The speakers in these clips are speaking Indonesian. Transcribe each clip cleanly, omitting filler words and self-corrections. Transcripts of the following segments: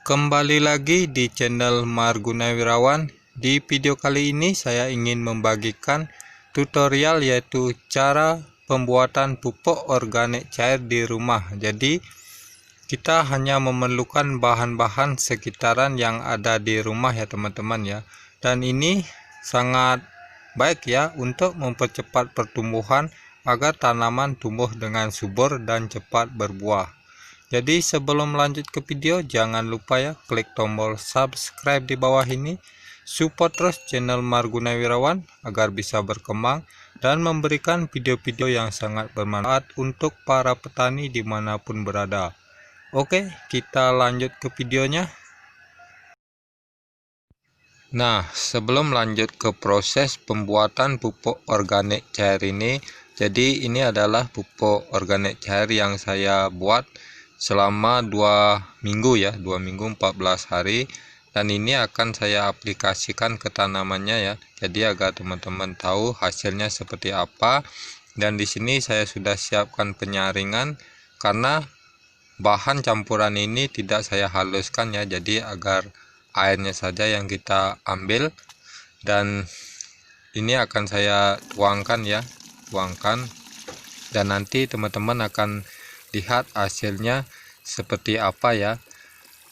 Kembali lagi di channel Margunawirawan. Di video kali ini saya ingin membagikan tutorial yaitu cara pembuatan pupuk organik cair di rumah. Jadi kita hanya memerlukan bahan-bahan sekitaran yang ada di rumah ya teman-teman ya. Dan ini sangat baik ya untuk mempercepat pertumbuhan agar tanaman tumbuh dengan subur dan cepat berbuah. Jadi sebelum lanjut ke video, jangan lupa ya klik tombol subscribe di bawah ini, support terus channel Margunawirawan agar bisa berkembang dan memberikan video-video yang sangat bermanfaat untuk para petani dimanapun berada. Oke, kita lanjut ke videonya. Nah, sebelum lanjut ke proses pembuatan pupuk organik cair ini, jadi ini adalah pupuk organik cair yang saya buat selama 2 minggu ya, 2 minggu 14 hari, dan ini akan saya aplikasikan ke tanamannya ya. Jadi agar teman-teman tahu hasilnya seperti apa. Dan di sini saya sudah siapkan penyaringan karena bahan campuran ini tidak saya haluskan ya, jadi agar airnya saja yang kita ambil, dan ini akan saya tuangkan ya, dan nanti teman-teman akan lihat hasilnya seperti apa ya.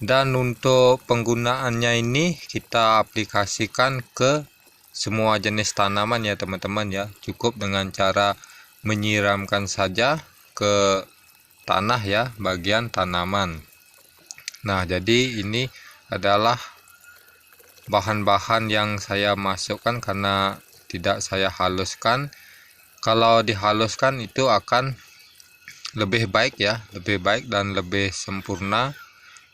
Dan untuk penggunaannya ini kita aplikasikan ke semua jenis tanaman ya teman-teman ya. Cukup dengan cara menyiramkan saja ke tanah ya, bagian tanaman. Nah, jadi ini adalah bahan-bahan yang saya masukkan karena tidak saya haluskan. Kalau dihaluskan itu akan lebih baik ya, lebih baik dan lebih sempurna.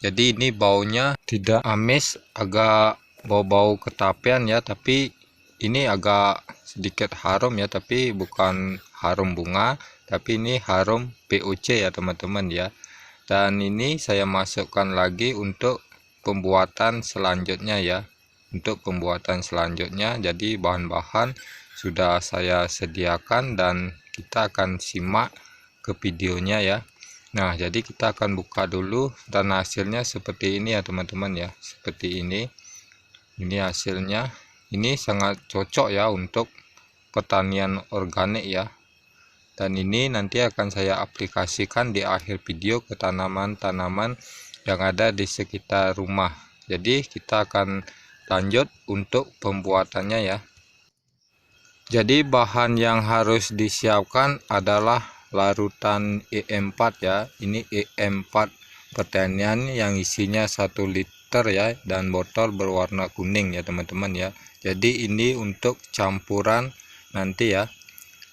Jadi ini baunya tidak amis, agak bau-bau ketapian ya, tapi ini agak sedikit harum ya, tapi bukan harum bunga, tapi ini harum POC ya teman-teman ya. Dan ini saya masukkan lagi untuk pembuatan selanjutnya ya. Untuk pembuatan selanjutnya, jadi bahan-bahan sudah saya sediakan dan kita akan simak ke videonya ya. Nah, jadi kita akan buka dulu dan hasilnya seperti ini ya teman-teman ya, seperti ini hasilnya. Ini sangat cocok ya untuk pertanian organik ya, dan ini nanti akan saya aplikasikan di akhir video ke tanaman-tanaman yang ada di sekitar rumah. Jadi kita akan lanjut untuk pembuatannya ya. Jadi bahan yang harus disiapkan adalah larutan E4 ya. Ini E4 pertanian yang isinya 1 liter ya, dan botol berwarna kuning ya teman-teman ya. Jadi ini untuk campuran nanti ya.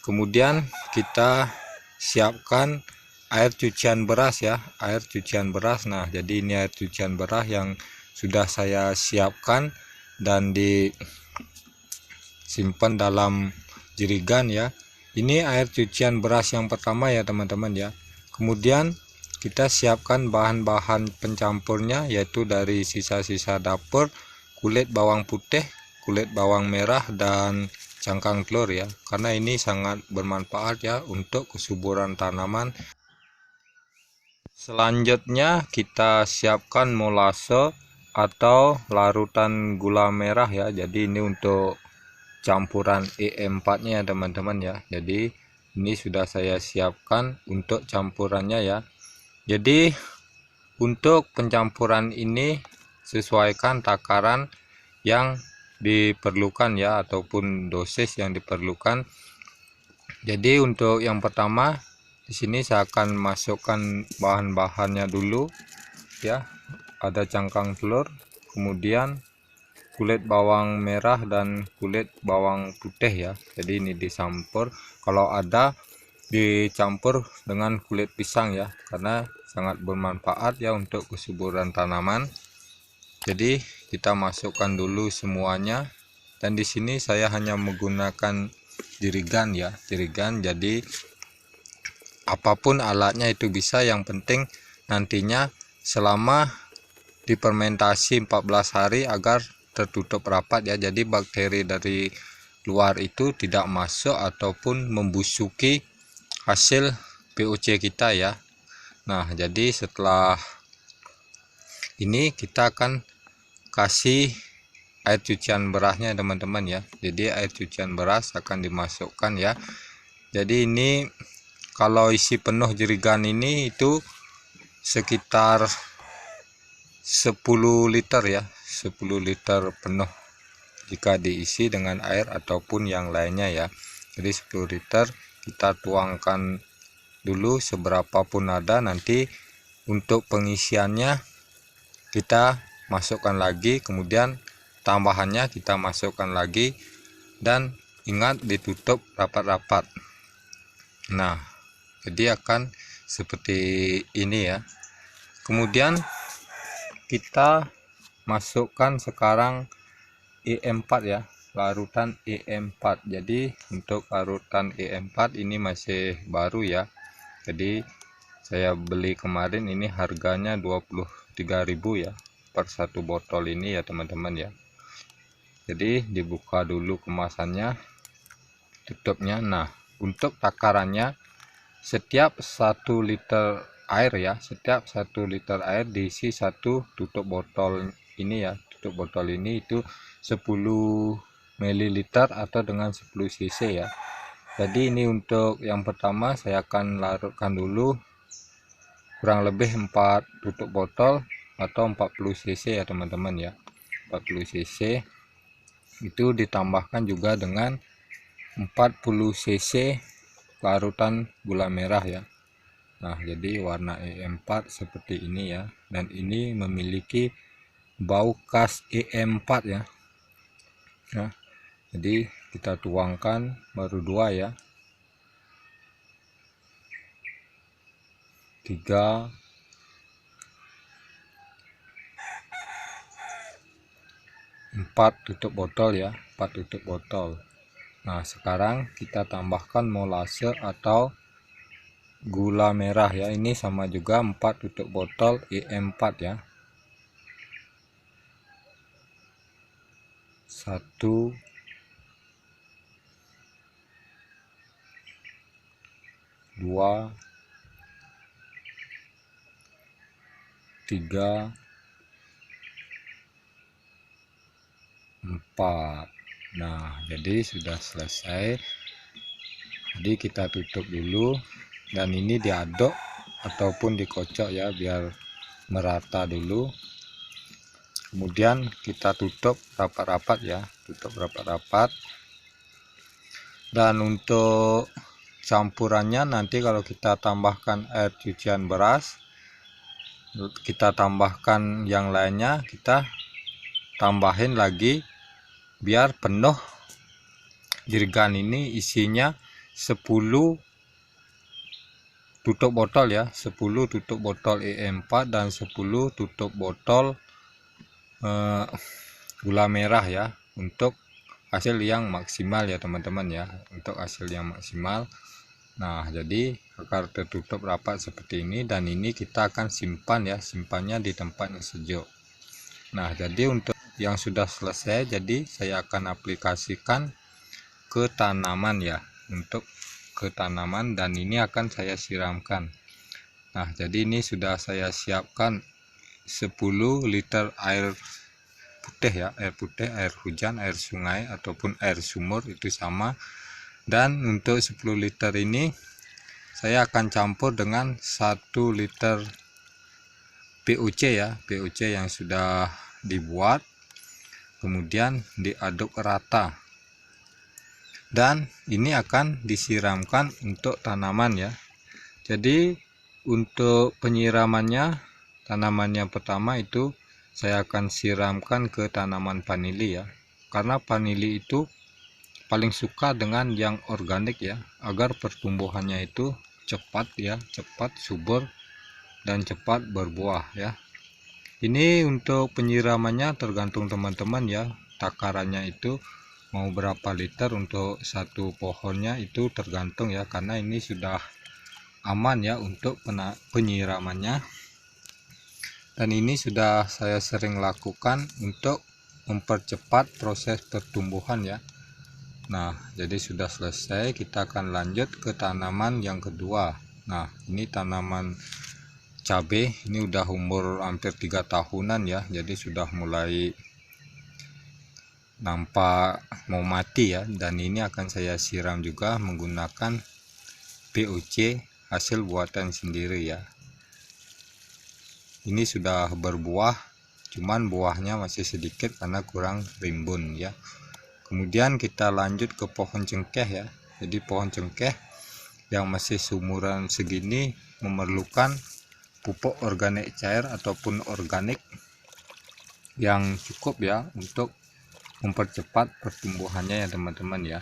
Kemudian kita siapkan air cucian beras ya, air cucian beras. Nah, jadi ini air cucian beras yang sudah saya siapkan dan disimpan dalam jerigan ya. Ini air cucian beras yang pertama ya teman-teman ya. Kemudian kita siapkan bahan-bahan pencampurnya, yaitu dari sisa-sisa dapur, kulit bawang putih, kulit bawang merah, dan cangkang telur ya, karena ini sangat bermanfaat ya untuk kesuburan tanaman. Selanjutnya kita siapkan molase atau larutan gula merah ya. Jadi ini untuk campuran E4 nya ya teman-teman ya. Jadi ini sudah saya siapkan untuk campurannya ya. Jadi untuk pencampuran ini sesuaikan takaran yang diperlukan ya, ataupun dosis yang diperlukan. Jadi untuk yang pertama di sini saya akan masukkan bahan-bahannya dulu ya. Ada cangkang telur, kemudian kulit bawang merah dan kulit bawang putih ya. Jadi ini dicampur, kalau ada dicampur dengan kulit pisang ya, karena sangat bermanfaat ya untuk kesuburan tanaman. Jadi kita masukkan dulu semuanya, dan di sini saya hanya menggunakan jerigan ya, jerigan. Jadi apapun alatnya itu bisa, yang penting nantinya selama difermentasi 14 hari agar tertutup rapat ya. Jadi bakteri dari luar itu tidak masuk ataupun membusuki hasil POC kita ya. Nah, jadi setelah ini kita akan kasih air cucian berasnya teman-teman ya. Jadi air cucian beras akan dimasukkan ya. Jadi ini kalau isi penuh jerigan ini itu sekitar 10 liter ya, 10 liter penuh jika diisi dengan air ataupun yang lainnya ya. Jadi 10 liter kita tuangkan dulu seberapa pun ada, nanti untuk pengisiannya kita masukkan lagi, kemudian tambahannya kita masukkan lagi, dan ingat ditutup rapat-rapat. Nah, jadi akan seperti ini ya. Kemudian kita masukkan sekarang E4 ya, larutan E4. Jadi untuk larutan E4 ini masih baru ya. Jadi saya beli kemarin, ini harganya 23.000 ya per satu botol ini ya teman-teman ya. Jadi dibuka dulu kemasannya, tutupnya. Nah, untuk takarannya setiap 1 liter air ya, setiap 1 liter air diisi 1 tutup botol ini ya. Tutup botol ini itu 10 ml atau dengan 10 cc ya. Jadi ini untuk yang pertama saya akan larutkan dulu kurang lebih 4 tutup botol atau 40 cc ya teman-teman ya. 40 cc itu ditambahkan juga dengan 40 cc larutan gula merah ya. Nah, jadi warna E4 seperti ini ya, dan ini memiliki bau khas E4 ya. Nah, jadi kita tuangkan baru 2 ya, 3, 4 tutup botol ya, 4 tutup botol. Nah, sekarang kita tambahkan molase atau gula merah ya, ini sama juga 4 tutup botol E4 ya. 1, 2, 3, 4. Nah, jadi sudah selesai. Jadi kita tutup dulu, dan ini diaduk ataupun dikocok ya biar merata dulu. Kemudian kita tutup rapat-rapat ya, tutup rapat-rapat. Dan untuk campurannya nanti kalau kita tambahkan air cucian beras, kita tambahkan yang lainnya, kita tambahin lagi biar penuh jerigan ini. Isinya 10 tutup botol ya, 10 tutup botol E4 dan 10 tutup botol gula merah ya, untuk hasil yang maksimal ya teman-teman ya, untuk hasil yang maksimal. Nah, jadi agar tertutup rapat seperti ini, dan ini kita akan simpan ya, simpannya di tempat yang sejuk. Nah, jadi untuk yang sudah selesai, jadi saya akan aplikasikan ke tanaman ya, untuk ke tanaman, dan ini akan saya siramkan. Nah, jadi ini sudah saya siapkan 10 liter air putih ya, air putih, air hujan, air sungai ataupun air sumur itu sama. Dan untuk 10 liter ini saya akan campur dengan 1 liter POC ya, POC yang sudah dibuat, kemudian diaduk rata. Dan ini akan disiramkan untuk tanaman ya. Jadi untuk penyiramannya, tanamannya pertama itu saya akan siramkan ke tanaman vanili ya, karena vanili itu paling suka dengan yang organik ya, agar pertumbuhannya itu cepat ya, cepat subur dan cepat berbuah ya. Ini untuk penyiramannya tergantung teman-teman ya, takarannya itu mau berapa liter untuk satu pohonnya, itu tergantung ya, karena ini sudah aman ya untuk penyiramannya. Dan ini sudah saya sering lakukan untuk mempercepat proses pertumbuhan ya. Nah, jadi sudah selesai, kita akan lanjut ke tanaman yang kedua. Nah, ini tanaman cabai. Ini udah umur hampir 3 tahunan ya, jadi sudah mulai nampak mau mati ya. Dan ini akan saya siram juga menggunakan POC hasil buatan sendiri ya. Ini sudah berbuah, cuman buahnya masih sedikit karena kurang rimbun ya. Kemudian kita lanjut ke pohon cengkeh ya. Jadi pohon cengkeh yang masih seumuran segini memerlukan pupuk organik cair ataupun organik yang cukup ya untuk mempercepat pertumbuhannya ya teman-teman ya.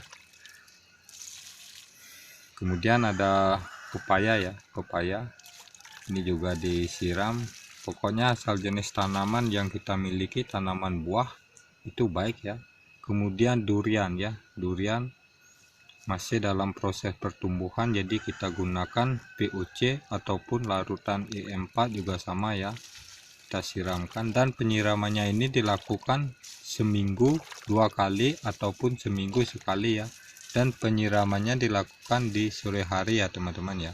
Kemudian ada pepaya ya, pepaya ini juga disiram. Pokoknya asal jenis tanaman yang kita miliki, tanaman buah itu baik ya. Kemudian durian ya, durian masih dalam proses pertumbuhan, jadi kita gunakan POC ataupun larutan E4 juga sama ya, kita siramkan. Dan penyiramannya ini dilakukan seminggu 2 kali ataupun seminggu sekali ya, dan penyiramannya dilakukan di sore hari ya teman-teman ya.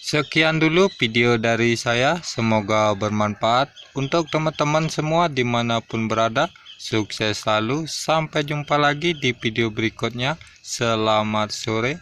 Sekian dulu video dari saya, semoga bermanfaat untuk teman-teman semua dimanapun berada. Sukses selalu, sampai jumpa lagi di video berikutnya. Selamat sore.